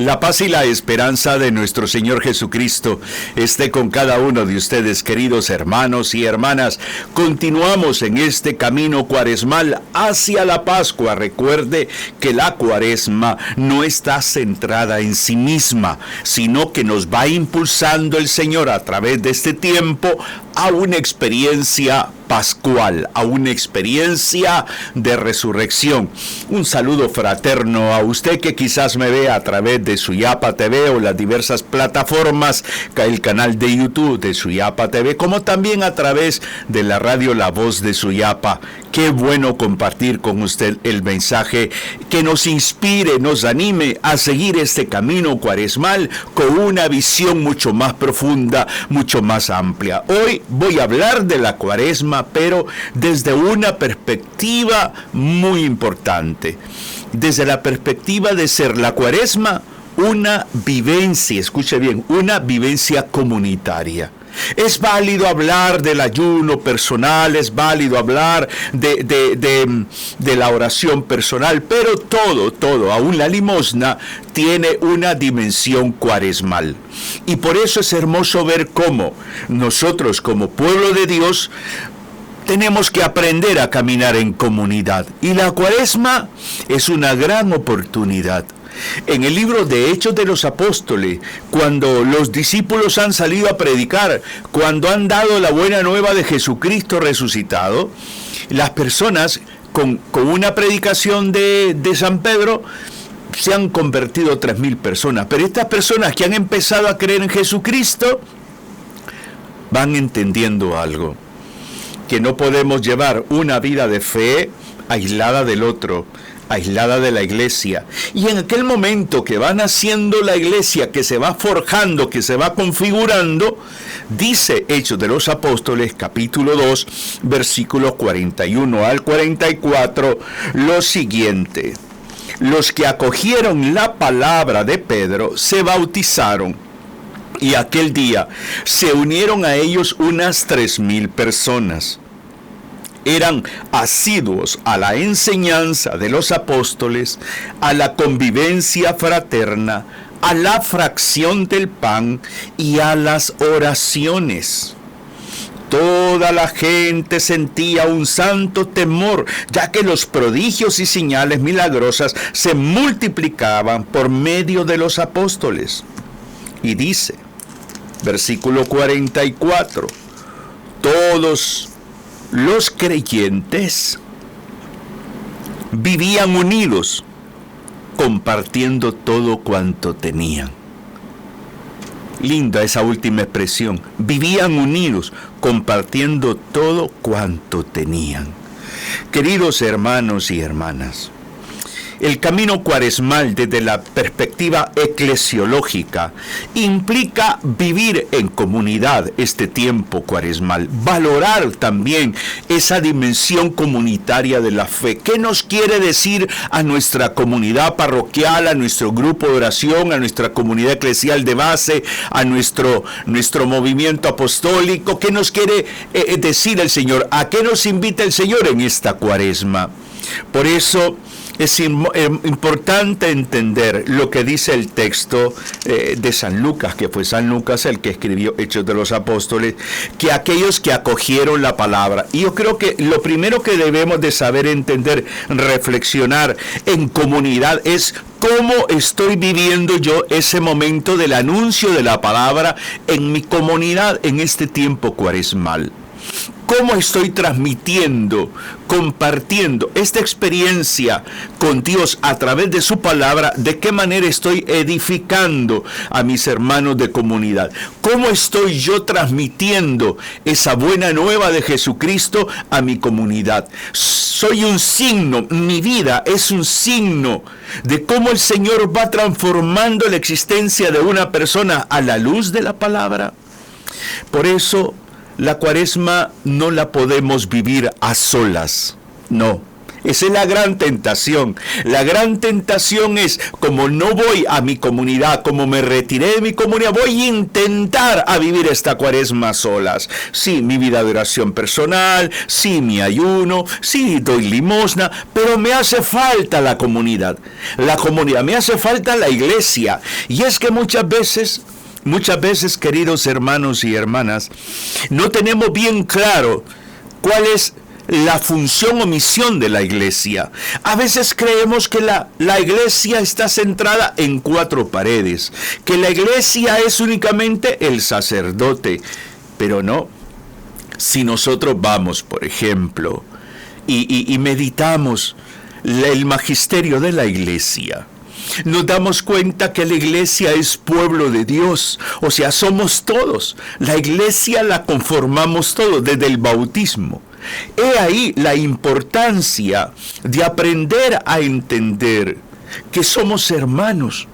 La paz y la esperanza de nuestro Señor Jesucristo esté con cada uno de ustedes, queridos hermanos y hermanas. Continuamos en este camino cuaresmal hacia la Pascua. Recuerde que la cuaresma no está centrada en sí misma, sino que nos va impulsando el Señor a través de este tiempo a una experiencia pascual, a una experiencia de resurrección. Un saludo fraterno a usted que quizás me vea a través de Suyapa TV o las diversas plataformas, el canal de YouTube de Suyapa TV, como también a través de la radio La Voz de Suyapa. Qué bueno compartir con usted el mensaje que nos inspire, nos anime a seguir este camino cuaresmal con una visión mucho más profunda, mucho más amplia. Hoy voy a hablar de la cuaresma, pero desde una perspectiva muy importante. Desde la perspectiva de ser la cuaresma una vivencia, escuche bien, una vivencia comunitaria. Es válido hablar del ayuno personal, es válido hablar de la oración personal, pero todo, aún la limosna, tiene una dimensión cuaresmal. Y por eso es hermoso ver cómo nosotros, como pueblo de Dios, tenemos que aprender a caminar en comunidad. Y la cuaresma es una gran oportunidad. En el libro de Hechos de los Apóstoles, cuando los discípulos han salido a predicar, cuando han dado la buena nueva de Jesucristo resucitado, las personas con una predicación de San Pedro se han convertido 3,000 personas. Pero estas personas que han empezado a creer en Jesucristo van entendiendo algo, que no podemos llevar una vida de fe aislada del otro, aislada de la iglesia. Y en aquel momento que va naciendo la iglesia, que se va forjando, que se va configurando, dice Hechos de los Apóstoles, capítulo 2, versículos 41 al 44, lo siguiente: los que acogieron la palabra de Pedro se bautizaron, y aquel día se unieron a ellos unas 3,000 personas. Eran asiduos a la enseñanza de los apóstoles, a la convivencia fraterna, a la fracción del pan y a las oraciones. Toda la gente sentía un santo temor, ya que los prodigios y señales milagrosas se multiplicaban por medio de los apóstoles. Y dice, versículo 44, todos los creyentes vivían unidos, compartiendo todo cuanto tenían. Linda esa última expresión. Vivían unidos, compartiendo todo cuanto tenían. Queridos hermanos y hermanas, el camino cuaresmal desde la perspectiva eclesiológica implica vivir en comunidad este tiempo cuaresmal, valorar también esa dimensión comunitaria de la fe. ¿Qué nos quiere decir a nuestra comunidad parroquial, a nuestro grupo de oración, a nuestra comunidad eclesial de base, a nuestro movimiento apostólico? ¿Qué nos quiere decir el Señor? ¿A qué nos invita el Señor en esta cuaresma? Por eso es importante entender lo que dice el texto de San Lucas, que fue San Lucas el que escribió Hechos de los Apóstoles, que aquellos que acogieron la palabra. Y yo creo que lo primero que debemos de saber entender, reflexionar en comunidad, es cómo estoy viviendo yo ese momento del anuncio de la palabra en mi comunidad en este tiempo cuaresmal. ¿Cómo estoy transmitiendo, compartiendo esta experiencia con Dios a través de su palabra? ¿De qué manera estoy edificando a mis hermanos de comunidad? ¿Cómo estoy yo transmitiendo esa buena nueva de Jesucristo a mi comunidad? Soy un signo, mi vida es un signo de cómo el Señor va transformando la existencia de una persona a la luz de la palabra. Por eso, la cuaresma no la podemos vivir a solas, no. Esa es la gran tentación. La gran tentación es, como no voy a mi comunidad, como me retiré de mi comunidad, voy a intentar a vivir esta cuaresma solas. Sí, mi vida de oración personal, sí, mi ayuno, sí, doy limosna, pero me hace falta la comunidad. La comunidad, me hace falta la iglesia. Y es que muchas veces, queridos hermanos y hermanas, no tenemos bien claro cuál es la función o misión de la iglesia. A veces creemos que la iglesia está centrada en 4 paredes, que la iglesia es únicamente el sacerdote, pero no. Si nosotros vamos, por ejemplo, y meditamos el magisterio de la iglesia, nos damos cuenta que la iglesia es pueblo de Dios, o sea, somos todos. La iglesia la conformamos todos desde el bautismo. He ahí la importancia de aprender a entender que somos hermanos,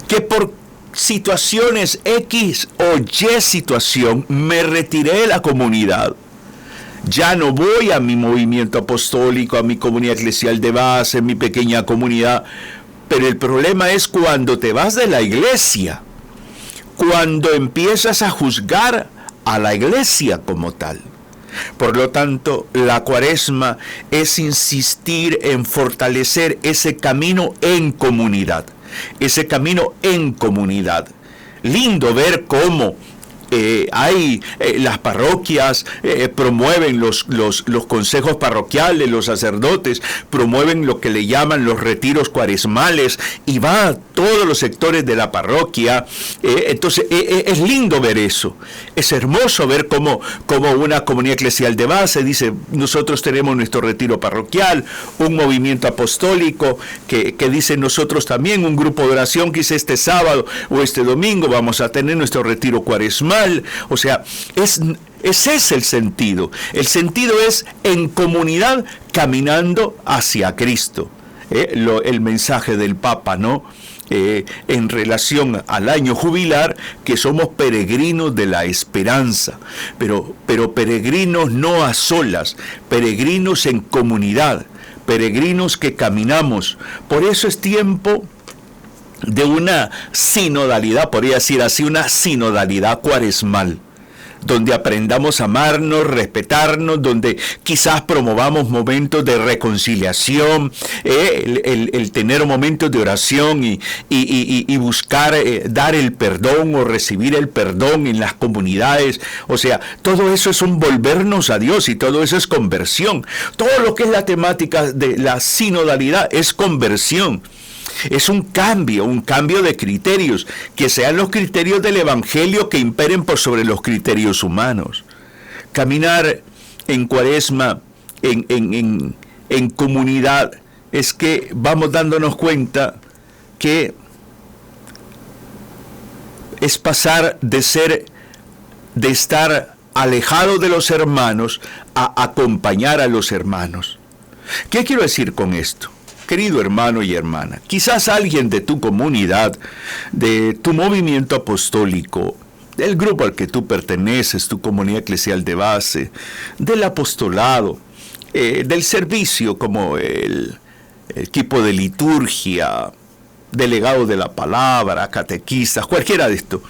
que por situaciones X o Y situación me retiré de la comunidad. Ya no voy a mi movimiento apostólico, a mi comunidad eclesial de base, mi pequeña comunidad. Pero el problema es cuando te vas de la iglesia, cuando empiezas a juzgar a la iglesia como tal. Por lo tanto, la cuaresma es insistir en fortalecer ese camino en comunidad. Ese camino en comunidad. Lindo ver cómo las parroquias promueven los consejos parroquiales, los sacerdotes promueven lo que le llaman los retiros cuaresmales y va a todos los sectores de la parroquia. Entonces es lindo ver eso. Es hermoso ver cómo una comunidad eclesial de base dice: nosotros tenemos nuestro retiro parroquial, un movimiento apostólico que dice: nosotros también, un grupo de oración que dice: este sábado o este domingo vamos a tener nuestro retiro cuaresmal. O sea, ese es el sentido. El sentido es en comunidad caminando hacia Cristo. El mensaje del Papa, ¿no? En relación al año jubilar, que somos peregrinos de la esperanza, pero peregrinos no a solas, peregrinos en comunidad, peregrinos que caminamos. Por eso es tiempo de una sinodalidad, podría decir así, una sinodalidad cuaresmal, donde aprendamos a amarnos, respetarnos, donde quizás promovamos momentos de reconciliación, el tener momentos de oración y buscar dar el perdón o recibir el perdón en las comunidades. O sea, todo eso es un volvernos a Dios y todo eso es conversión. Todo lo que es la temática de la sinodalidad es conversión. Es un cambio de criterios, que sean los criterios del Evangelio que imperen por sobre los criterios humanos. Caminar en cuaresma, en comunidad, es que vamos dándonos cuenta que es pasar de estar alejado de los hermanos a acompañar a los hermanos. ¿Qué quiero decir con esto? Querido hermano y hermana, quizás alguien de tu comunidad, de tu movimiento apostólico, del grupo al que tú perteneces, tu comunidad eclesial de base, del apostolado, del servicio como el equipo de liturgia, delegado de la palabra, catequistas, cualquiera de esto.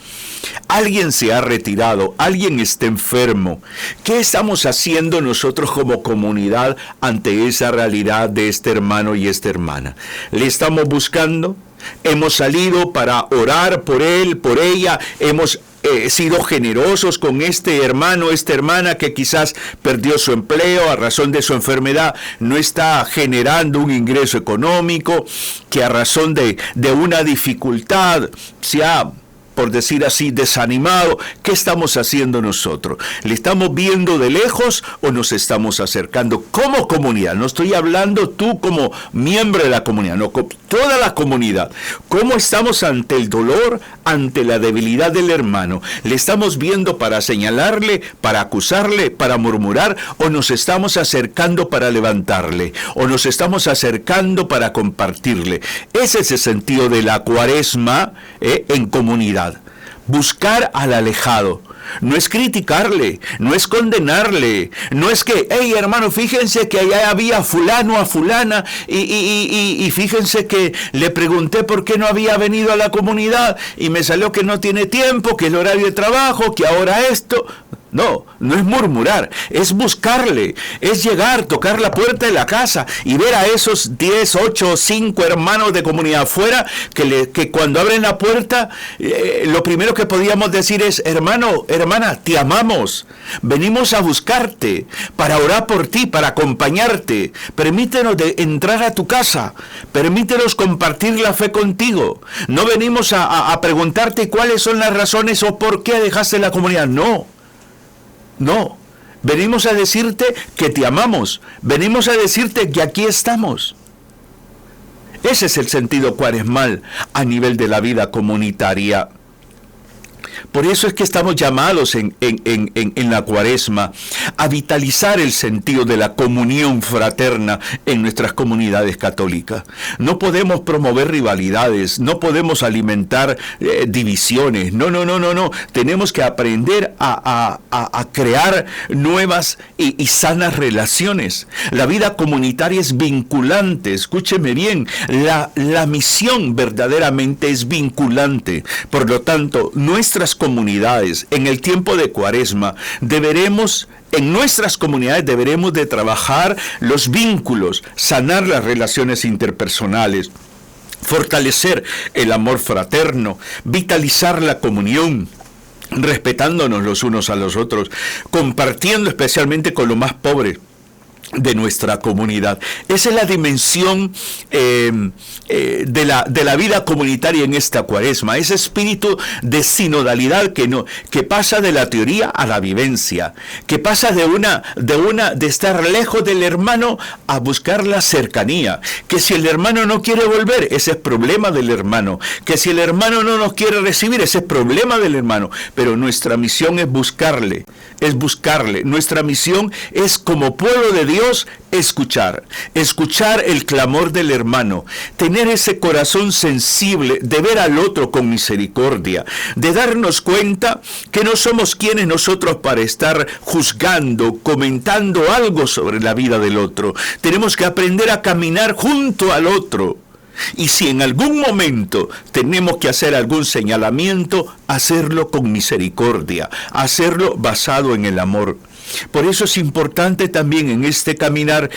Alguien se ha retirado, alguien está enfermo. ¿Qué estamos haciendo nosotros como comunidad ante esa realidad de este hermano y esta hermana? ¿Le estamos buscando? ¿Hemos salido para orar por él, por ella? ¿Hemos sido generosos con este hermano, esta hermana que quizás perdió su empleo a razón de su enfermedad, no está generando un ingreso económico, que a razón de una dificultad se ha, por decir así, desanimado? ¿Qué estamos haciendo nosotros? ¿Le estamos viendo de lejos o nos estamos acercando como comunidad? No estoy hablando tú como miembro de la comunidad, no, toda la comunidad. ¿Cómo estamos ante el dolor, ante la debilidad del hermano? ¿Le estamos viendo para señalarle, para acusarle, para murmurar, o nos estamos acercando para levantarle, o nos estamos acercando para compartirle? Ese es el sentido de la cuaresma en comunidad. Buscar al alejado. No es criticarle, no es condenarle, no es que, hey hermano, fíjense que allá había fulano a fulana y fíjense que le pregunté por qué no había venido a la comunidad y me salió que no tiene tiempo, que el horario de trabajo, que ahora esto. No, no es murmurar, es buscarle, es llegar, tocar la puerta de la casa y ver a esos 10, 8, 5 hermanos de comunidad afuera que cuando abren la puerta, lo primero que podíamos decir es, hermano, hermana, te amamos, venimos a buscarte, para orar por ti, para acompañarte, permítenos de entrar a tu casa, permítenos compartir la fe contigo, no venimos a preguntarte cuáles son las razones o por qué dejaste la comunidad, no, venimos a decirte que te amamos, venimos a decirte que aquí estamos. Ese es el sentido cuaresmal a nivel de la vida comunitaria. Por eso es que estamos llamados en la Cuaresma a vitalizar el sentido de la comunión fraterna en nuestras comunidades católicas. No podemos promover rivalidades, no podemos alimentar divisiones. No. Tenemos que aprender a crear nuevas y sanas relaciones. La vida comunitaria es vinculante, escúcheme bien, la misión verdaderamente es vinculante. Por lo tanto, nuestras comunidades en el tiempo de Cuaresma en nuestras comunidades deberemos de trabajar los vínculos, sanar las relaciones interpersonales, fortalecer el amor fraterno, vitalizar la comunión, respetándonos los unos a los otros, compartiendo especialmente con los más pobres de nuestra comunidad. Esa es la dimensión de la vida comunitaria en esta Cuaresma, ese espíritu de sinodalidad que pasa de la teoría a la vivencia, que pasa de estar lejos del hermano a buscar la cercanía, que si el hermano no quiere volver, ese es problema del hermano, que si el hermano no nos quiere recibir, ese es problema del hermano, pero nuestra misión es buscarle, nuestra misión es como pueblo de Dios escuchar el clamor del hermano, tener ese corazón sensible de ver al otro con misericordia, de darnos cuenta que no somos quienes nosotros para estar juzgando, comentando algo sobre la vida del otro. Tenemos que aprender a caminar junto al otro. Y si en algún momento tenemos que hacer algún señalamiento, hacerlo con misericordia, hacerlo basado en el amor. Por eso es importante también en este caminar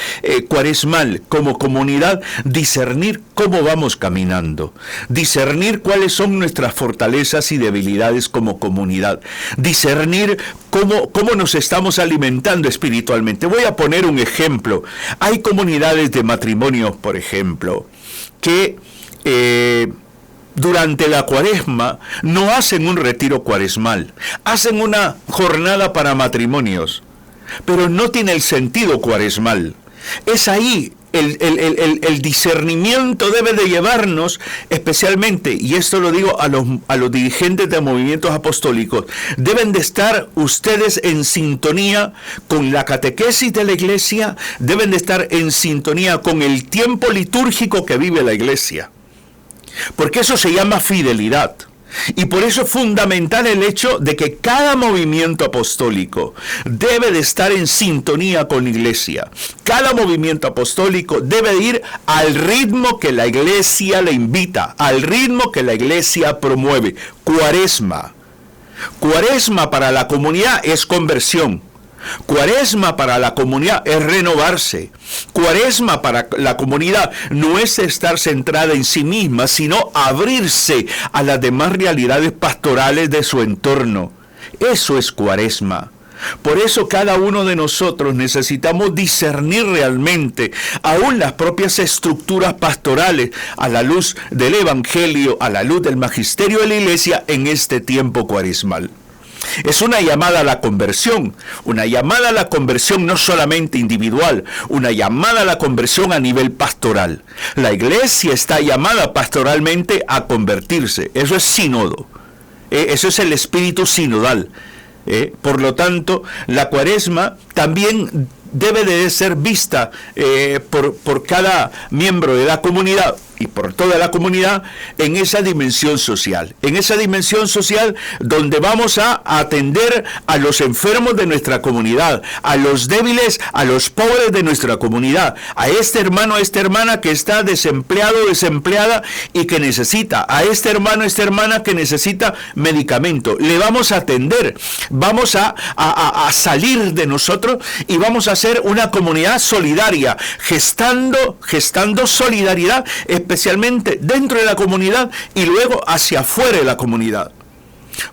cuaresmal como comunidad discernir cómo vamos caminando, discernir cuáles son nuestras fortalezas y debilidades como comunidad, discernir cómo nos estamos alimentando espiritualmente. Voy a poner un ejemplo. Hay comunidades de matrimonios, por ejemplo, que durante la Cuaresma no hacen un retiro cuaresmal, hacen una jornada para matrimonios, pero no tiene el sentido cuaresmal. Es ahí el discernimiento debe de llevarnos especialmente, y esto lo digo a los dirigentes de movimientos apostólicos, deben de estar ustedes en sintonía con la catequesis de la iglesia, deben de estar en sintonía con el tiempo litúrgico que vive la iglesia, porque eso se llama fidelidad. Y por eso es fundamental el hecho de que cada movimiento apostólico debe de estar en sintonía con la iglesia. Cada movimiento apostólico debe de ir al ritmo que la iglesia le invita, al ritmo que la iglesia promueve. Cuaresma. Cuaresma para la comunidad es conversión. Cuaresma para la comunidad es renovarse. Cuaresma para la comunidad no es estar centrada en sí misma, sino abrirse a las demás realidades pastorales de su entorno. Eso es Cuaresma. Por eso cada uno de nosotros necesitamos discernir realmente aún las propias estructuras pastorales a la luz del Evangelio, a la luz del magisterio de la Iglesia en este tiempo cuaresmal. Es una llamada a la conversión no solamente individual, una llamada a la conversión a nivel pastoral. La iglesia está llamada pastoralmente a convertirse, eso es sínodo, eso es el espíritu sinodal. Por lo tanto, la Cuaresma también debe de ser vista por cada miembro de la comunidad y por toda la comunidad en esa dimensión social. En esa dimensión social donde vamos a atender a los enfermos de nuestra comunidad, a los débiles, a los pobres de nuestra comunidad, a este hermano, a esta hermana que está desempleado, desempleada y que necesita, a este hermano, a esta hermana que necesita medicamento. Le vamos a atender, vamos a salir de nosotros y vamos a hacer una comunidad solidaria, gestando solidaridad, especialmente dentro de la comunidad y luego hacia afuera de la comunidad.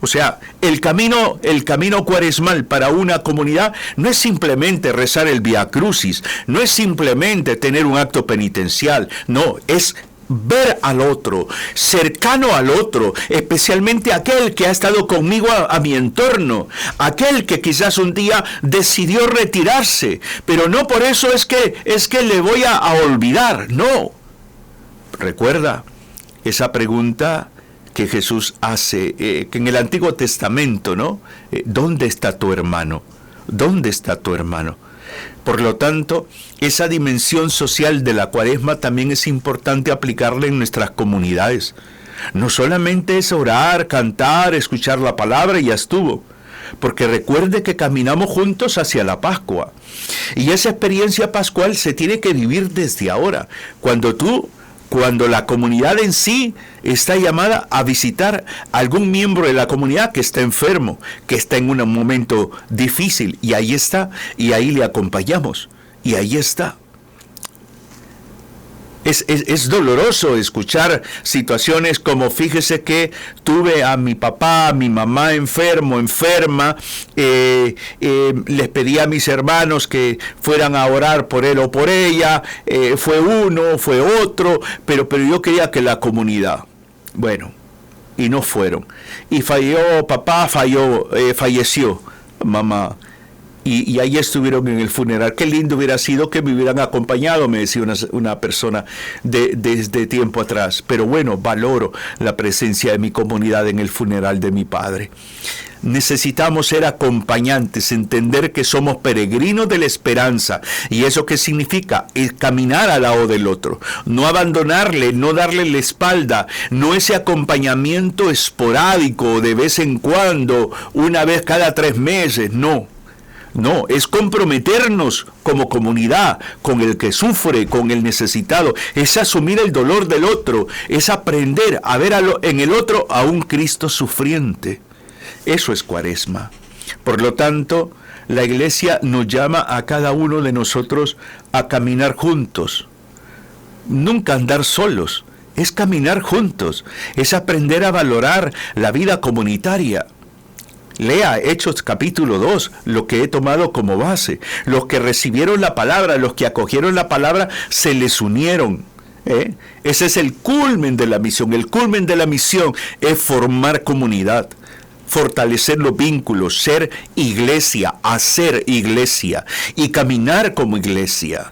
O sea, el camino cuaresmal para una comunidad no es simplemente rezar el Vía Crucis, no es simplemente tener un acto penitencial, no, es ver al otro, cercano al otro, especialmente aquel que ha estado conmigo a mi entorno, aquel que quizás un día decidió retirarse, pero no por eso es que le voy a olvidar, no. Recuerda esa pregunta que Jesús hace, que en el Antiguo Testamento, ¿no? ¿Dónde está tu hermano? ¿Dónde está tu hermano? Por lo tanto, esa dimensión social de la Cuaresma también es importante aplicarla en nuestras comunidades. No solamente es orar, cantar, escuchar la palabra y ya estuvo. Porque recuerde que caminamos juntos hacia la Pascua. Y esa experiencia pascual se tiene que vivir desde ahora. Cuando la comunidad en sí está llamada a visitar a algún miembro de la comunidad que está enfermo, que está en un momento difícil, y ahí está, y ahí le acompañamos, y ahí está. Es doloroso escuchar situaciones como, fíjese que tuve a mi papá, a mi mamá enferma, les pedí a mis hermanos que fueran a orar por él o por ella, fue uno, fue otro, pero yo quería que la comunidad, bueno, y no fueron. Y falló papá, falleció mamá. Y ahí estuvieron en el funeral. Qué lindo hubiera sido que me hubieran acompañado, me decía una persona desde tiempo atrás. Pero bueno, valoro la presencia de mi comunidad en el funeral de mi padre. Necesitamos ser acompañantes, entender que somos peregrinos de la esperanza. ¿Y eso qué significa? Es caminar al lado del otro, no abandonarle, no darle la espalda, no ese acompañamiento esporádico de vez en cuando, una vez cada 3 meses, no. No, es comprometernos como comunidad con el que sufre, con el necesitado, es asumir el dolor del otro, es aprender a ver en el otro a un Cristo sufriente. Eso es Cuaresma. Por lo tanto, la Iglesia nos llama a cada uno de nosotros a caminar juntos. Nunca andar solos, es caminar juntos, es aprender a valorar la vida comunitaria. Lea Hechos capítulo 2, lo que he tomado como base. Los que recibieron la palabra, los que acogieron la palabra, se les unieron. Ese es el culmen de la misión. El culmen de la misión es formar comunidad, fortalecer los vínculos, ser iglesia, hacer iglesia y caminar como iglesia.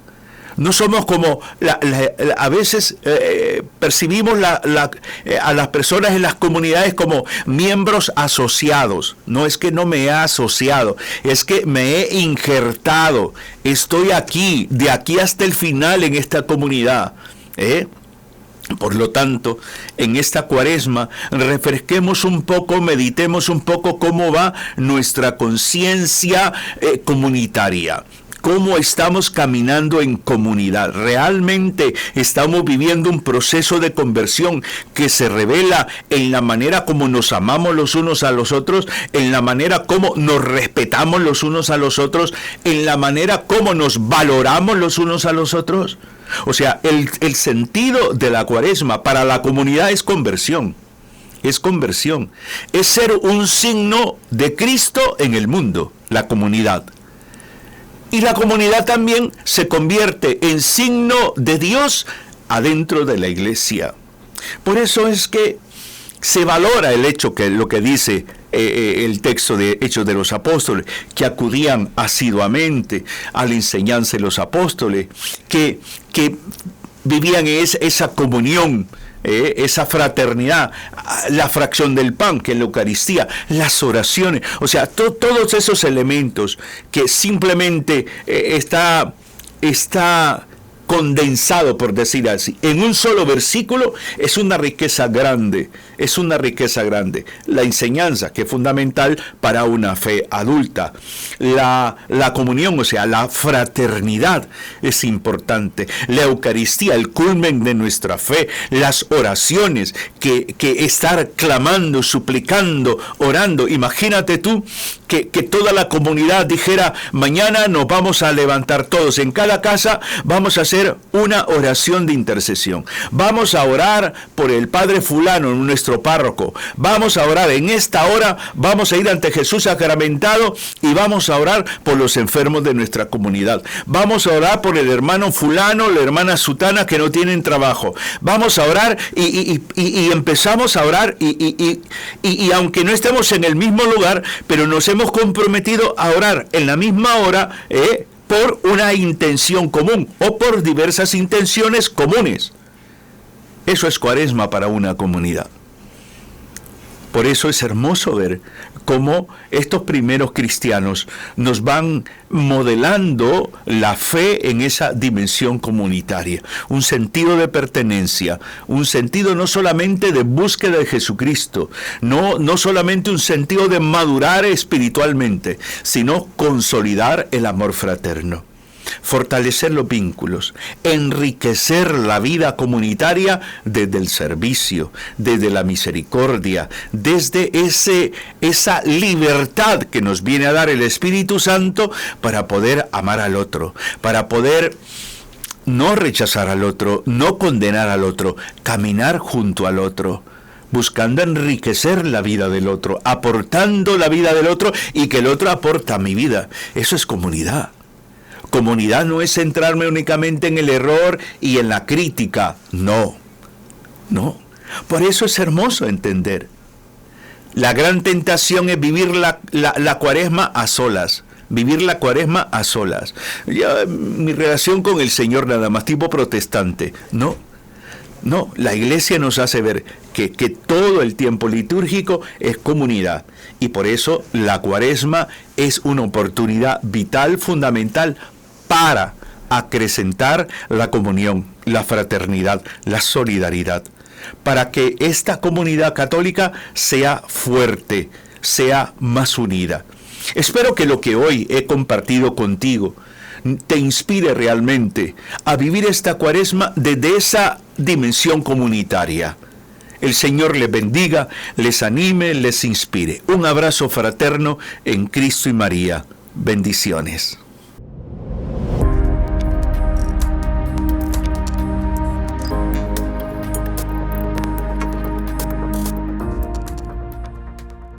No somos como, a veces percibimos a las personas en las comunidades como miembros asociados. No es que no me he asociado, es que me he injertado. Estoy aquí, de aquí hasta el final en esta comunidad. Por lo tanto, en esta Cuaresma, refresquemos un poco, meditemos un poco cómo va nuestra conciencia comunitaria. ¿Cómo estamos caminando en comunidad? ¿Realmente estamos viviendo un proceso de conversión que se revela en la manera como nos amamos los unos a los otros, en la manera como nos respetamos los unos a los otros, en la manera como nos valoramos los unos a los otros? O sea, el sentido de la Cuaresma para la comunidad es conversión. Es conversión. Es ser un signo de Cristo en el mundo, la comunidad. Y la comunidad también se convierte en signo de Dios adentro de la iglesia. Por eso es que se valora el hecho que lo que dice el texto de Hechos de los Apóstoles, que acudían asiduamente a la enseñanza de los apóstoles, que vivían esa comunión, esa fraternidad, la fracción del pan, que es la Eucaristía, las oraciones, o sea, todos esos elementos que simplemente está condensado, por decir así, en un solo versículo, es una riqueza grande, es una riqueza grande. La enseñanza, que es fundamental para una fe adulta. La comunión, o sea, la fraternidad es importante. La Eucaristía, el culmen de nuestra fe. Las oraciones, que estar clamando, suplicando, orando. Imagínate tú que toda la comunidad dijera: mañana nos vamos a levantar todos en cada casa, vamos a hacer una oración de intercesión. Vamos a orar por el Padre fulano, nuestro párroco. Vamos a orar en esta hora, vamos a ir ante Jesús sacramentado y vamos a orar por los enfermos de nuestra comunidad. Vamos a orar por el hermano fulano, la hermana sutana que no tienen trabajo. Vamos a orar y empezamos a orar y aunque no estemos en el mismo lugar, pero nos hemos comprometido a orar en la misma hora, por una intención común o por diversas intenciones comunes. Eso es Cuaresma para una comunidad. Por eso es hermoso ver cómo estos primeros cristianos nos van modelando la fe en esa dimensión comunitaria, un sentido de pertenencia, un sentido no solamente de búsqueda de Jesucristo, no solamente un sentido de madurar espiritualmente, sino consolidar el amor fraterno. Fortalecer los vínculos, enriquecer la vida comunitaria desde el servicio, desde la misericordia, desde esa libertad que nos viene a dar el Espíritu Santo para poder amar al otro, para poder no rechazar al otro, no condenar al otro, caminar junto al otro, buscando enriquecer la vida del otro, aportando la vida del otro y que el otro aporta a mi vida. Eso es comunidad. Comunidad no es centrarme únicamente en el error y en la crítica. No. Por eso es hermoso entender. La gran tentación es vivir la Cuaresma a solas. Vivir la Cuaresma a solas. Ya, mi relación con el Señor nada más, tipo protestante. No, la Iglesia nos hace ver que todo el tiempo litúrgico es comunidad. Y por eso la Cuaresma es una oportunidad vital, fundamental, para acrecentar la comunión, la fraternidad, la solidaridad, para que esta comunidad católica sea fuerte, sea más unida. Espero que lo que hoy he compartido contigo te inspire realmente a vivir esta Cuaresma desde esa dimensión comunitaria. El Señor les bendiga, les anime, les inspire. Un abrazo fraterno en Cristo y María. Bendiciones.